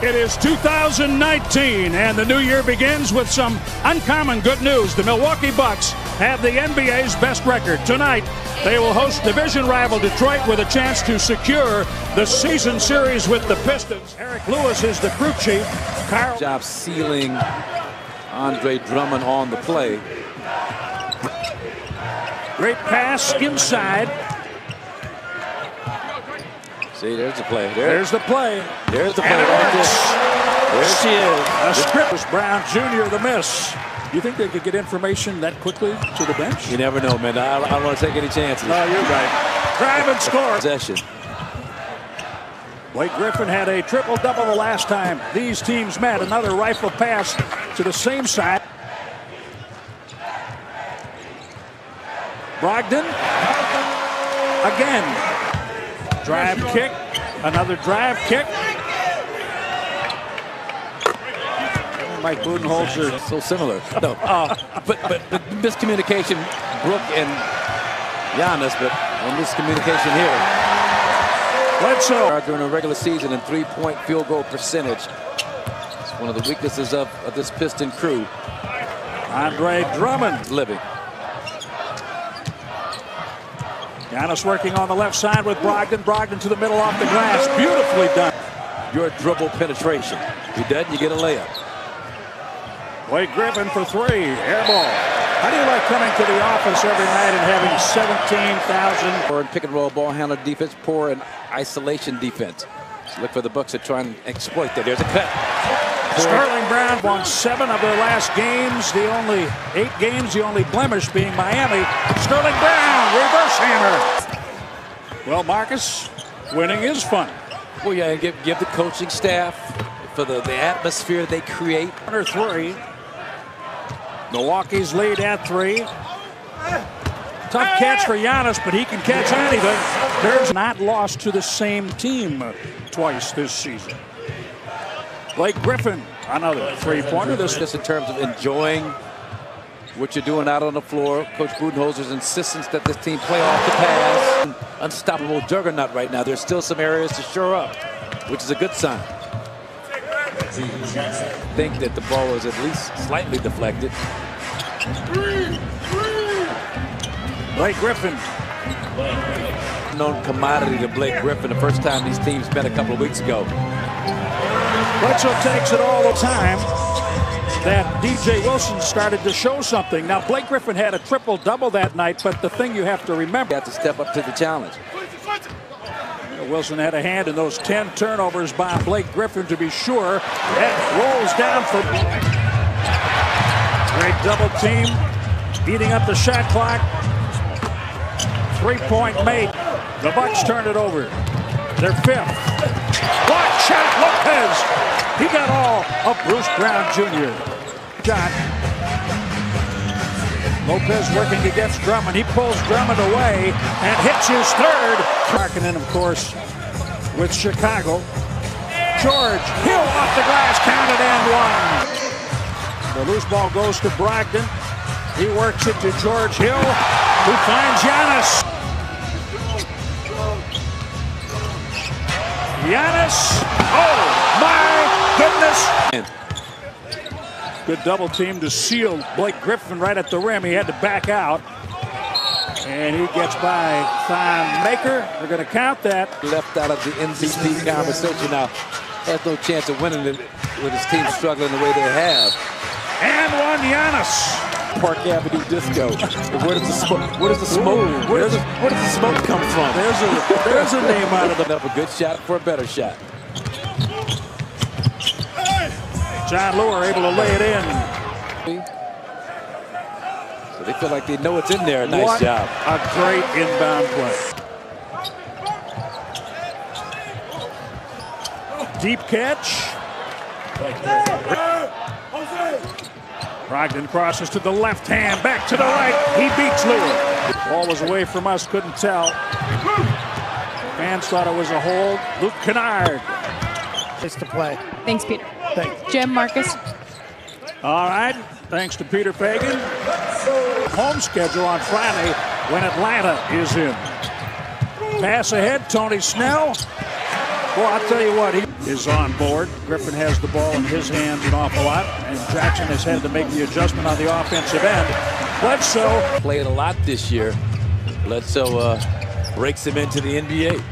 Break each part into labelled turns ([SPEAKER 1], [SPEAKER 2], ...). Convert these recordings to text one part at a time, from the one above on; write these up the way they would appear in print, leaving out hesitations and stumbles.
[SPEAKER 1] It is 2019, and the new year begins with some uncommon good news. The Milwaukee Bucks have the NBA's best record. Tonight, they will host division rival Detroit with a chance to secure the season series with the Pistons. Eric Lewis is the crew chief. Carl
[SPEAKER 2] job sealing Andre Drummond on the play.
[SPEAKER 1] Great pass inside.
[SPEAKER 2] See, there's the play.
[SPEAKER 1] There's the play.
[SPEAKER 2] There's the play right there. There she is.
[SPEAKER 1] A script. Brown Jr. the miss. You think they could get information that quickly to the bench?
[SPEAKER 2] You never know, man. I don't want to take any chances.
[SPEAKER 1] No, you're right. Drive and score.
[SPEAKER 2] Possession.
[SPEAKER 1] Blake Griffin had a triple-double the last time these teams met. Another rifle pass to the same side. Brogdon. Again. Drive kick. Another drive kick. Mike Budenholzer.
[SPEAKER 2] So similar. No. But miscommunication, Brooke and Giannis, but miscommunication here.
[SPEAKER 1] Bledsoe.
[SPEAKER 2] During a regular season and three-point field goal percentage. It's one of the weaknesses of this Piston crew.
[SPEAKER 1] Andre Drummond.
[SPEAKER 2] Living.
[SPEAKER 1] Giannis working on the left side with Brogdon. Brogdon to the middle off the glass. Beautifully done.
[SPEAKER 2] Your dribble penetration. If you doesn't, you get a layup.
[SPEAKER 1] Blake Griffin for three. Air ball. How do you like coming to the office every night and having 17,000?
[SPEAKER 2] Poor in pick and roll ball handler defense. Poor in isolation defense. So look for the Bucks to try and exploit that. There's a cut.
[SPEAKER 1] Sterling Brown won 7 of their last games. The only 8 games, the only blemish being Miami. Sterling Brown, reverse hammer. Well, Marcus, winning is fun.
[SPEAKER 2] Well, yeah, and give the coaching staff for the atmosphere they create.
[SPEAKER 1] Under 3. Milwaukee's lead at 3. Tough catch for Giannis, but he can catch anything. There's not lost to the same team twice this season. Blake Griffin, another three-pointer. This
[SPEAKER 2] just in terms of enjoying what you're doing out on the floor. Coach Budenholzer's insistence that this team play off the pass. Unstoppable juggernaut right now. There's still some areas to shore up, which is a good sign. Think that the ball was at least slightly deflected.
[SPEAKER 1] Blake Griffin.
[SPEAKER 2] Known commodity to Blake Griffin the first time these teams met a couple of weeks ago.
[SPEAKER 1] Bledsoe takes it all the time. That DJ Wilson started to show something. Now, Blake Griffin had a triple-double that night, but the thing you have to remember.
[SPEAKER 2] You have to step up to the challenge.
[SPEAKER 1] Wilson had a hand in those 10 turnovers by Blake Griffin, to be sure. That rolls down for great double team, eating up the shot clock. 3-point made. The Bucks turn it over. Their 5th. Block shot, Lopez. He got all of Bruce Brown Jr. Shot. Lopez working against Drummond. He pulls Drummond away and hits his 3rd. Markkanen, of course, with Chicago. George Hill off the glass, counted and 1. The loose ball goes to Brogdon. He works it to George Hill, who finds Giannis. Giannis. Oh, my goodness. Good double team to seal Blake Griffin right at the rim. He had to back out. And he gets by Thon Maker. We're going to count that.
[SPEAKER 2] Left out of the MVP conversation now. Has no chance of winning it with his team struggling the way they have.
[SPEAKER 1] And 1 Giannis.
[SPEAKER 2] Park Avenue Disco. Where does the smoke? Where does the smoke? Where does the smoke come from?
[SPEAKER 1] There's a name out of the.
[SPEAKER 2] A good shot for a better shot.
[SPEAKER 1] John Lure able to lay it in.
[SPEAKER 2] So they feel like they know it's in there. Nice job.
[SPEAKER 1] A great inbound play. Deep catch. Brogdon crosses to the left hand, back to the right. He beats Lure. Ball was away from us, couldn't tell. Fans thought it was a hold. Luke Kennard. It's to play.
[SPEAKER 3] Thanks, Peter.
[SPEAKER 1] Thanks.
[SPEAKER 3] Jim, Marcus.
[SPEAKER 1] All right. Thanks to Peter Fagan. Home schedule on Friday when Atlanta is in. Pass ahead, Tony Snell. Well, I'll tell you what, he is on board. Griffin has the ball in his hands an awful lot, and Jackson has had to make the adjustment on the offensive end. Bledsoe
[SPEAKER 2] played a lot this year. Bledsoe breaks him into the NBA.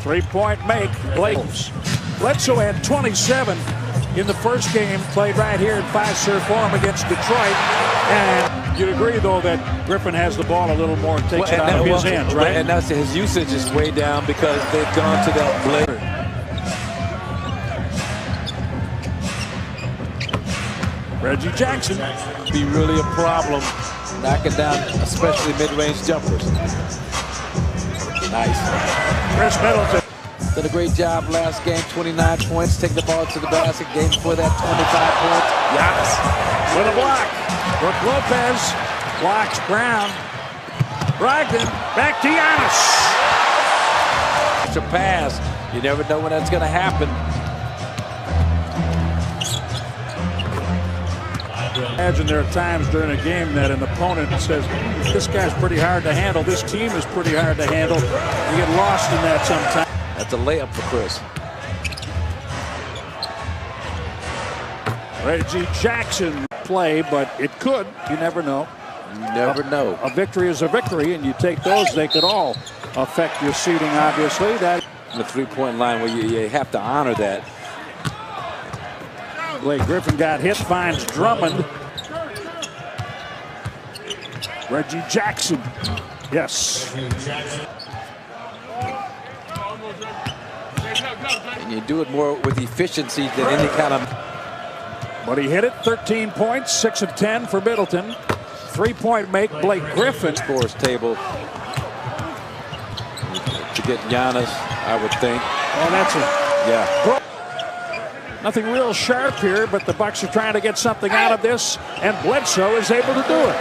[SPEAKER 1] Three-point make. Bledsoe had 27 in the first game, played right here in Fiserv Forum against Detroit. And you'd agree, though, that Griffin has the ball a little more and takes it out of his hands, right?
[SPEAKER 2] And that's his usage is way down because they've gone to that blade.
[SPEAKER 1] Reggie Jackson.
[SPEAKER 2] Be really a problem knocking down especially mid-range jumpers. Nice.
[SPEAKER 1] Chris Middleton.
[SPEAKER 2] Did a great job last game, 29 points, take the ball to the basket. Game before that, 25 points.
[SPEAKER 1] Giannis with a block. Brook Lopez blocks Brown. Brogdon back to Giannis.
[SPEAKER 2] It's a pass. You never know when that's going to happen.
[SPEAKER 1] Imagine there are times during a game that an opponent says, this guy's pretty hard to handle, this team is pretty hard to handle. You get lost in that sometimes.
[SPEAKER 2] That's a layup for Chris.
[SPEAKER 1] Reggie Jackson play, but it could. You never know.
[SPEAKER 2] You never know.
[SPEAKER 1] A victory is a victory, and you take those, they could all affect your seeding, obviously. That
[SPEAKER 2] the three-point line where you have to honor that.
[SPEAKER 1] Blake Griffin got hit, finds Drummond. Reggie Jackson. Yes.
[SPEAKER 2] And you do it more with efficiency than any kind of...
[SPEAKER 1] But he hit it, 13 points, 6 of 10 for Middleton. Three-point make, Blake Griffin.
[SPEAKER 2] Scores table to get Giannis, I would think.
[SPEAKER 1] Oh, that's it.
[SPEAKER 2] Yeah.
[SPEAKER 1] Nothing real sharp here, but the Bucks are trying to get something out of this, and Bledsoe is able to do it.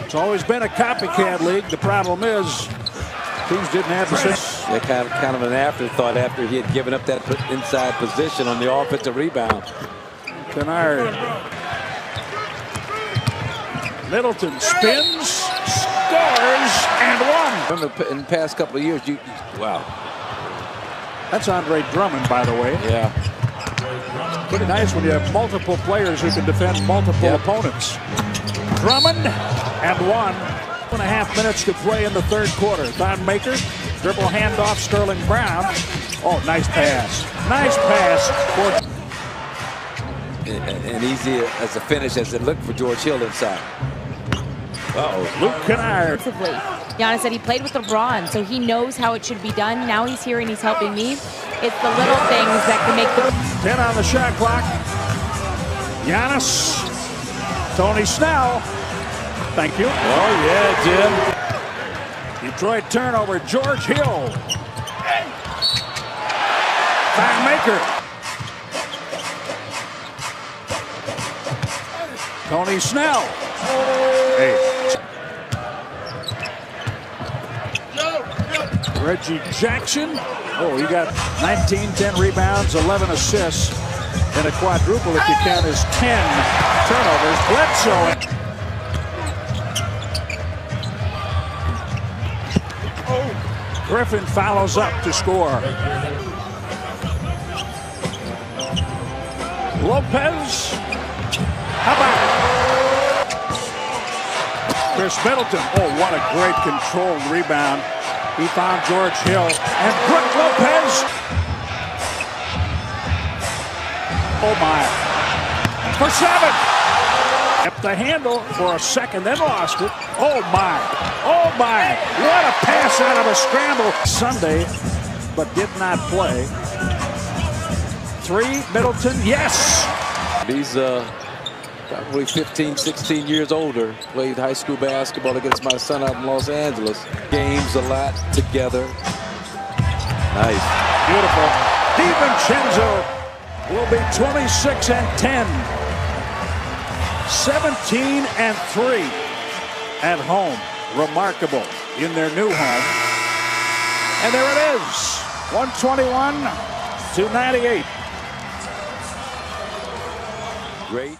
[SPEAKER 1] It's always been a copycat league. The problem is teams didn't have the same.
[SPEAKER 2] Yeah, kind of an afterthought after he had given up that inside position on the offensive rebound.
[SPEAKER 1] Kennard. Middleton spins, scores, and one.
[SPEAKER 2] In the past couple of years, wow.
[SPEAKER 1] That's Andre Drummond, by the way.
[SPEAKER 2] Yeah.
[SPEAKER 1] Pretty nice when you have multiple players who can defend multiple opponents. Drummond and one. 1.5 minutes to play in the third quarter. Thon Maker, dribble handoff, Sterling Brown. Oh, nice pass. Nice pass.
[SPEAKER 2] And easy as a finish as it looked for George Hill inside.
[SPEAKER 1] Uh-oh. Luke Kennard.
[SPEAKER 3] Giannis said he played with LeBron, so he knows how it should be done. Now he's here and he's helping me. It's the little things that can make the...
[SPEAKER 1] 10 on the shot clock. Giannis. Tony Snell. Thank you.
[SPEAKER 2] Oh, yeah, Jim.
[SPEAKER 1] Detroit turnover. George Hill. Thon Maker. Tony Snell. Hey. Reggie Jackson. Oh, he got 19, 10 rebounds, 11 assists, and a quadruple if you count his 10 turnovers. Bledsoe. Griffin follows up to score. Lopez. How about Chris Middleton? Oh, what a great controlled rebound. He found George Hill and Brook Lopez. Oh my. For 7. Kept the handle for a second, then lost it. Oh my. Oh my. What a pass out of a scramble. Sunday, but did not play. 3, Middleton, yes.
[SPEAKER 2] He's probably 15, 16 years older. Played high school basketball against my son out in Los Angeles. Games a lot together. Nice.
[SPEAKER 1] Beautiful. DiVincenzo will be 26 and 10. 17 and 3 at home. Remarkable in their new home. And there it is. 121-98.
[SPEAKER 2] Great.